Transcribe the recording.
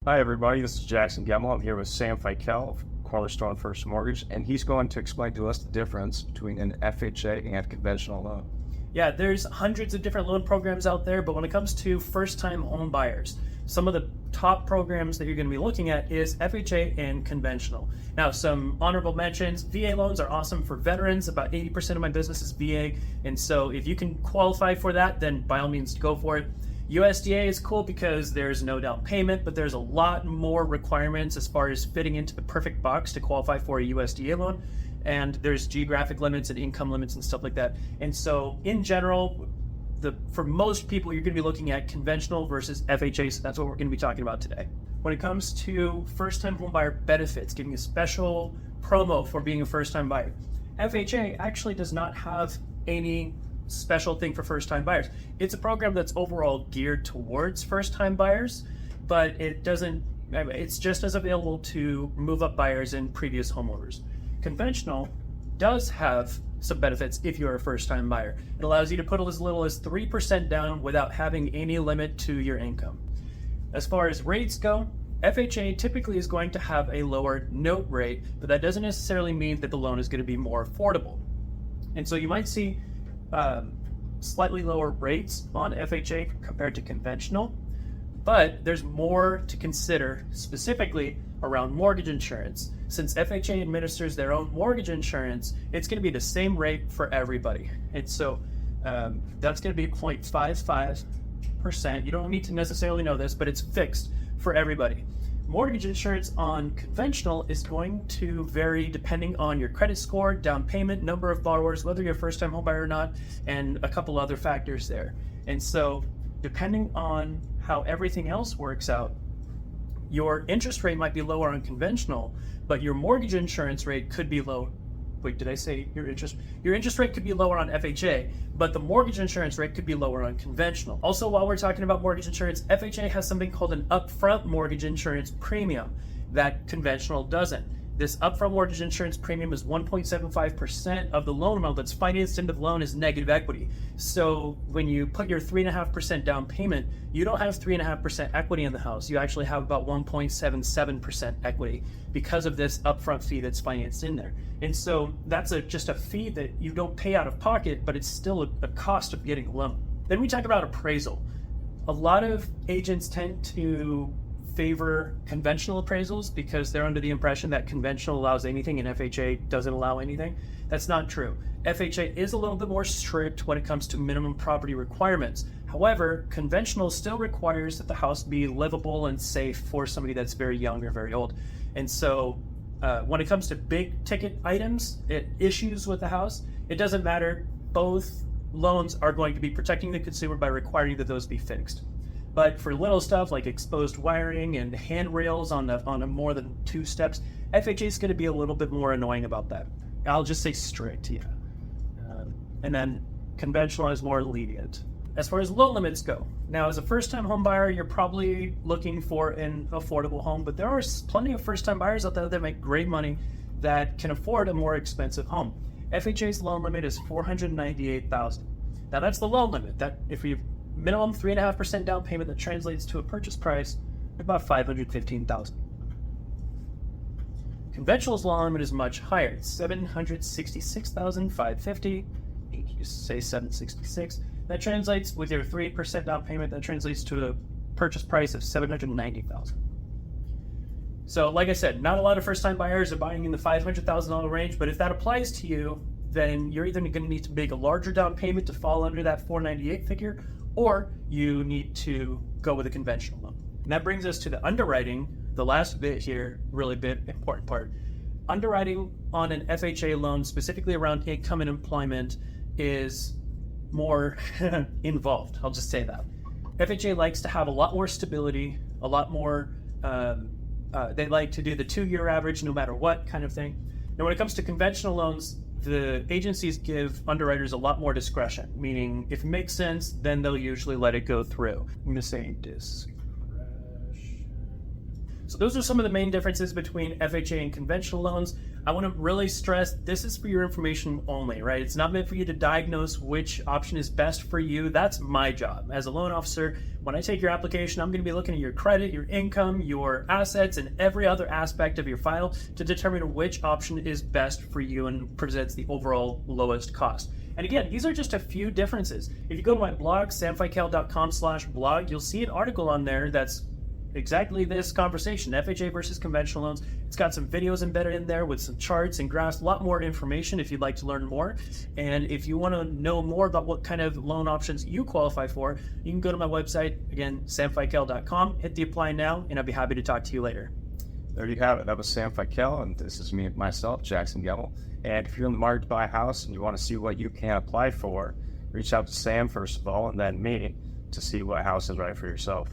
Hi, everybody. This is Jackson Gemmel. I'm here with Sam Fickel of Cornerstone First Mortgage, and he's going to explain to us the difference between an FHA and conventional loan. Yeah, there's hundreds of different loan programs out there, but when it comes to first-time home buyers, some of the top programs that you're going to be looking at is FHA and conventional. Now, some honorable mentions: VA loans are awesome for veterans. About 80% of my business is VA, and so if you can qualify for that, then by all means go for it. USDA is cool because there's no down payment, but there's a lot more requirements as far as fitting into the perfect box to qualify for a USDA loan. And there's geographic limits and income limits and stuff like that. And so in general, for most people, you're going to be looking at conventional versus FHA. So that's what we're going to be talking about today. When it comes to first-time home buyer benefits, giving a special promo for being a first-time buyer, FHA actually does not have any special thing for first-time buyers. It's a program that's overall geared towards first-time buyers, but it's just as available to move-up buyers and previous homeowners. Conventional does have some benefits if you're a first-time buyer. It allows you to put as little as 3% down without having any limit to your income. As far as rates go, FHA typically is going to have a lower note rate, but that doesn't necessarily mean that the loan is going to be more affordable. And so you might see slightly lower rates on FHA compared to conventional, but there's more to consider specifically around mortgage insurance. Since FHA administers their own mortgage insurance, it's going to be the same rate for everybody. And so that's going to be 0.55%. You don't need to necessarily know this, but it's fixed for everybody. Mortgage insurance on conventional is going to vary depending on your credit score, down payment, number of borrowers, whether you're a first-time homebuyer or not, and a couple other factors there. And so depending on how everything else works out, your interest rate might be lower on conventional, but your mortgage insurance rate could be low. Wait, did I say your interest rate could be lower on FHA, but the mortgage insurance rate could be lower on conventional. Also, while we're talking about mortgage insurance, FHA has something called an upfront mortgage insurance premium that conventional doesn't. This upfront mortgage insurance premium is 1.75% of the loan amount that's financed into the loan as negative equity. So when you put your 3.5% down payment, you don't have 3.5% equity in the house. You actually have about 1.77% equity because of this upfront fee that's financed in there. And so that's just a fee that you don't pay out of pocket, but it's still a cost of getting a loan. Then we talk about appraisal. A lot of agents tend to favor conventional appraisals because they're under the impression that conventional allows anything and FHA doesn't allow anything. That's not true. FHA is a little bit more strict when it comes to minimum property requirements. However, conventional still requires that the house be livable and safe for somebody that's very young or very old. And so when it comes to big ticket items, issues with the house, it doesn't matter. Both loans are going to be protecting the consumer by requiring that those be fixed. But for little stuff like exposed wiring and handrails on a more than 2 steps, FHA is going to be a little bit more annoying about that. I'll just say strict, yeah. And then conventional is more lenient. As far as loan limits go, now as a first-time home buyer, you're probably looking for an affordable home, but there are plenty of first-time buyers out there that make great money that can afford a more expensive home. FHA's loan limit is $498,000. Now that's the loan limit. That if you minimum 3.5% down payment, that translates to a purchase price of about $515,000. Conventional's loan limit is much higher. It's $766,550. You say 766. That translates with your 3% down payment. That translates to a purchase price of $790,000. So, like I said, not a lot of first-time buyers are buying in the $500,000 range. But if that applies to you, then you're either going to need to make a larger down payment to fall under that $498 figure, or you need to go with a conventional loan. And that brings us to the underwriting, the last bit here, really important part. Underwriting on an FHA loan, specifically around income and employment, is more involved. I'll just say that. FHA likes to have a lot more stability, a lot more, they like to do the 2-year average no matter what kind of thing. Now, when it comes to conventional loans, the agencies give underwriters a lot more discretion, meaning if it makes sense, then they'll usually let it go through. I'm going to say discretion. So those are some of the main differences between FHA and conventional loans. I want to really stress this is for your information only, right? It's not meant for you to diagnose which option is best for you. That's my job as a loan officer. When I take your application, I'm going to be looking at your credit, your income, your assets, and every other aspect of your file to determine which option is best for you and presents the overall lowest cost. And again, these are just a few differences. If you go to my blog, samfickel.com/blog, you'll see an article on there that's exactly this conversation, FHA versus conventional loans. It's got some videos embedded in there with some charts and graphs, a lot more information if you'd like to learn more. And if you want to know more about what kind of loan options you qualify for, you can go to my website, again, samfickel.com, hit the apply now, and I'll be happy to talk to you later. There you have it. That was Sam Fickel, and this is myself, Jackson Gemmel. And if you're in the market to buy a house and you want to see what you can apply for, reach out to Sam first of all, and then me to see what house is right for yourself.